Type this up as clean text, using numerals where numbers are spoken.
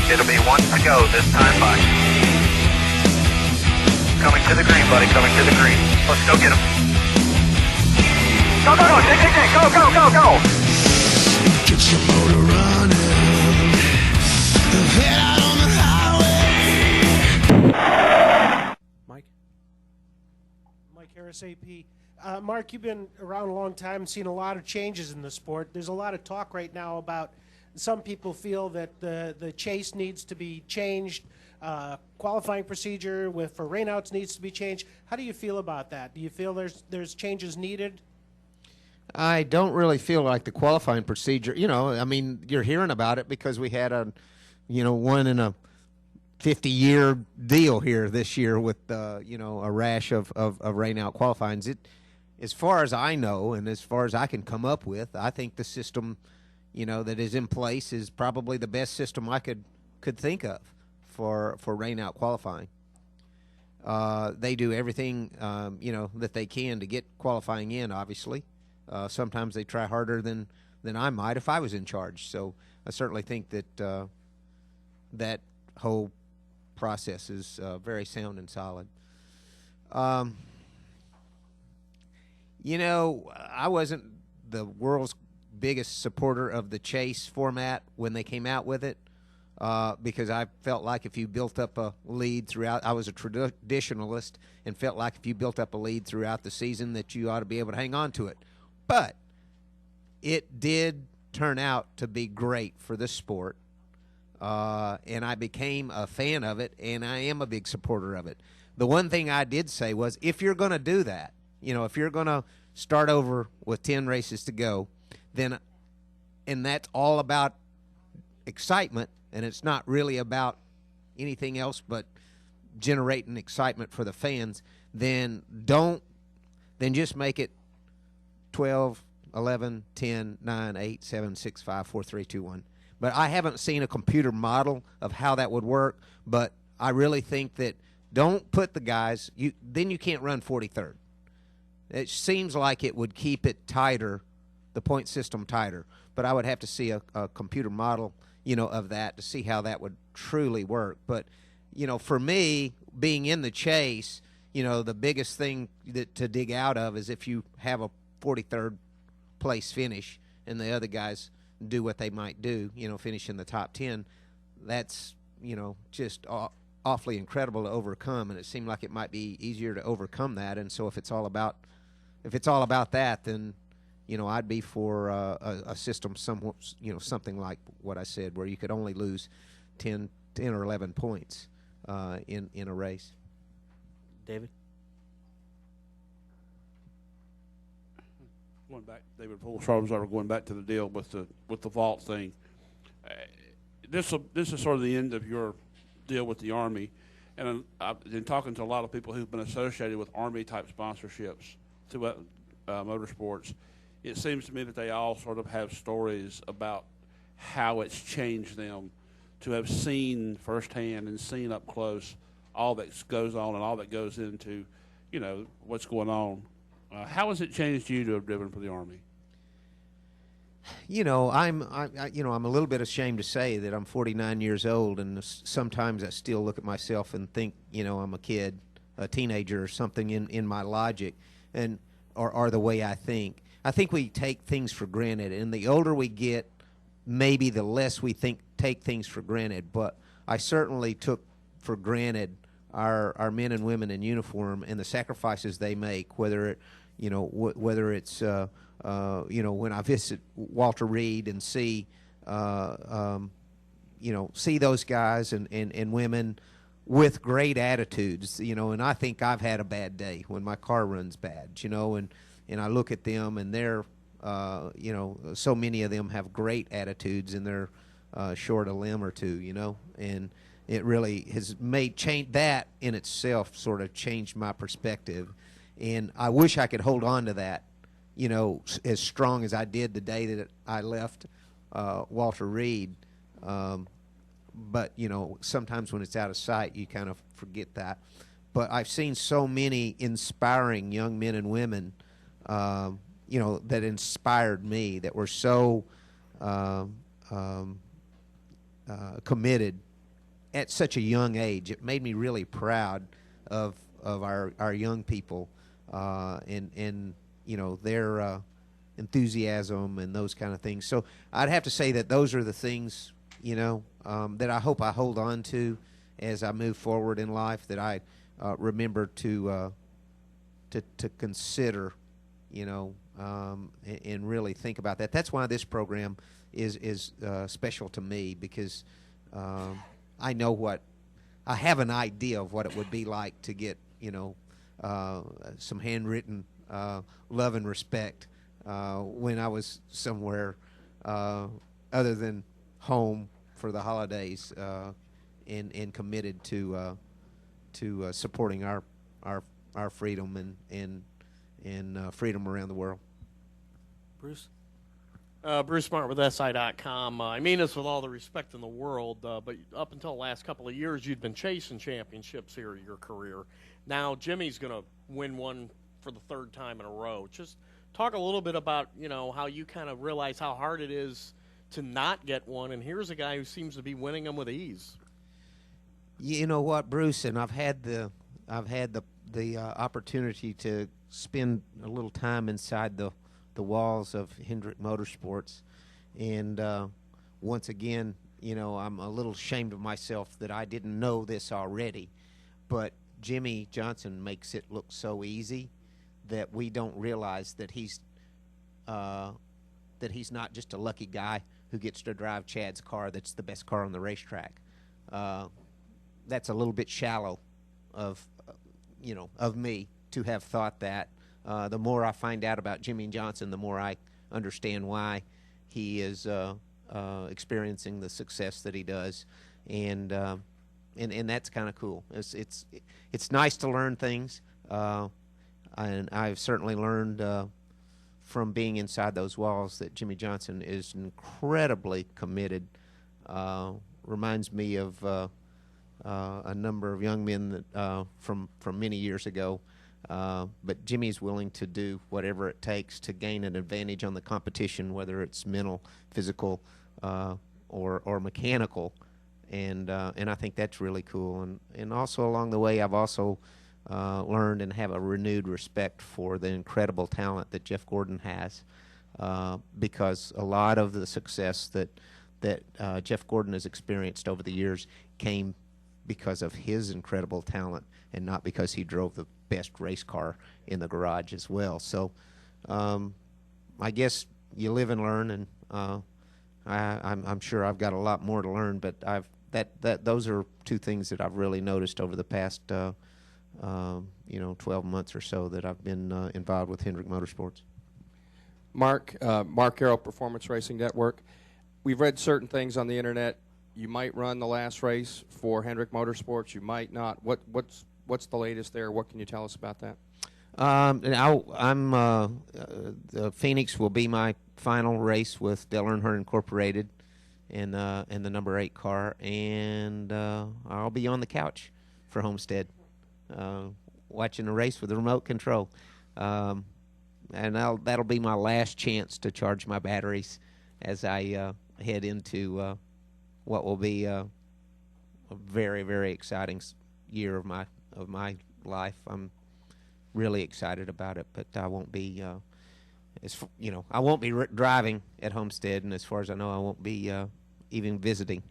It'll be one to go this time by. Coming to the green, buddy. Coming to the green. Let's go get him. Go, go, go. Dig. Go, go, go, go. Get your motor running. Head out on the highway. Mike Harris, AP. Mark, you've been around a long time, seen a lot of changes in the sport. There's a lot of talk right now about some people feel that the chase needs to be changed, qualifying procedure for rainouts needs to be changed. How do you feel about that? Do you feel there's changes needed? I don't really feel like the qualifying procedure, I mean, you're hearing about it because we had a, one in a 50-year deal here this year with, a rash of rain-out qualifying. As far as I know and as far as I can come up with, I think the system, that is in place is probably the best system I could think of for rain-out qualifying. They do everything, that they can to get qualifying in, obviously. Sometimes they try harder than I might if I was in charge. So I certainly think that that whole process is very sound and solid. I wasn't the world's biggest supporter of the chase format when they came out with it because I felt like if you built up a lead throughout, I was a traditionalist and felt like if you built up a lead throughout the season that you ought to be able to hang on to it. But it did turn out to be great for the sport, and I became a fan of it, and I am a big supporter of it. The one thing I did say was if you're going to do that, if you're going to start over with 10 races to go, then, and that's all about excitement, and it's not really about anything else but generating excitement for the fans, then just make it 12, 11, 10, 9, 8, 7, 6, 5, 4, 3, 2, 1. But I haven't seen a computer model of how that would work, but I really think that don't put the guys, then you can't run 43rd. It seems like it would keep it tighter, the point system tighter, but I would have to see a computer model, of that to see how that would truly work. But, for me, being in the chase, the biggest thing to dig out of is if you have a 43rd place finish and the other guys do what they might do, finish in the top 10, that's, just awfully incredible to overcome, and it seemed like it might be easier to overcome that. And so if it's all about that, then, I'd be for a system somewhat, something like what I said, where you could only lose 10 or 11 points in a race. David? Going back, David Poole, going back to the deal with the vault thing. This is sort of the end of your deal with the Army, and I've been talking to a lot of people who've been associated with Army type sponsorships throughout motorsports. It seems to me that they all sort of have stories about how it's changed them to have seen firsthand and seen up close all that goes on and all that goes into, what's going on. How has it changed you to have driven for the Army? I'm a little bit ashamed to say that I'm 49 years old, and sometimes I still look at myself and think, I'm a kid, a teenager or something in my logic or the way I think. I think we take things for granted, and the older we get, maybe the less we take things for granted. But I certainly took for granted our men and women in uniform and the sacrifices they make, whether it's when I visit Walter Reed and see those guys and women with great attitudes, and I think I've had a bad day when my car runs bad, and I look at them and they're, so many of them have great attitudes and they're short a limb or two, and it really has change that in itself sort of changed my perspective. And I wish I could hold on to that, as strong as I did the day that I left Walter Reed. But, sometimes when it's out of sight, you kind of forget that. But I've seen so many inspiring young men and women, that inspired me, that were so committed at such a young age. It made me really proud of our young people, and you know, their enthusiasm and those kind of things. So I'd have to say that those are the things, you know, that I hope I hold on to as I move forward in life, that I remember to consider, you know, and really think about that. That's why this program is special to me, because I have an idea of what it would be like to get, you know, some handwritten love and respect when I was somewhere other than home for the holidays, and committed to supporting our freedom and freedom around the world. Bruce? Bruce Smart with SI.com. I mean this with all the respect in the world, but up until the last couple of years, you'd been chasing championships here in your career. Now Jimmy's going to win one for the third time in a row. Just talk a little bit about, you know, how you kind of realize how hard it is to not get one, and here's a guy who seems to be winning them with ease. You know what, Bruce, and I've had the opportunity to spend a little time inside the walls of Hendrick Motorsports, and once again, you know, I'm a little ashamed of myself that I didn't know this already, but Jimmy Johnson makes it look so easy that we don't realize that he's not just a lucky guy who gets to drive Chad's car that's the best car on the racetrack. That's a little bit shallow of me to have thought that. The more I find out about Jimmy Johnson, the more I understand why he is experiencing the success that he does, and that's kind of cool. It's nice to learn things, and I've certainly learned from being inside those walls that Jimmy Johnson is incredibly committed. Reminds me of a number of young men that from many years ago. But Jimmy's willing to do whatever it takes to gain an advantage on the competition, whether it's mental, physical, or mechanical, and I think that's really cool. And also along the way, I've also learned and have a renewed respect for the incredible talent that Jeff Gordon has, because a lot of the success that Jeff Gordon has experienced over the years came because of his incredible talent, and not because he drove the best race car in the garage as well. So I guess you live and learn, and I'm sure I've got a lot more to learn, but those are two things that I've really noticed over the past 12 months or so that I've been involved with Hendrick Motorsports. Mark Arrow, Performance Racing Network. We've read certain things on the internet. You might run the last race for Hendrick Motorsports. You might not. What's the latest there? What can you tell us about that? The Phoenix will be my final race with Dale Earnhardt Incorporated, and the number 8 car, and I'll be on the couch for Homestead, watching a race with a remote control, and that'll be my last chance to charge my batteries as I head into what will be a very, very exciting year of my life. I'm really excited about it, but I won't be I won't be driving at Homestead, and as far as I know, I won't be even visiting.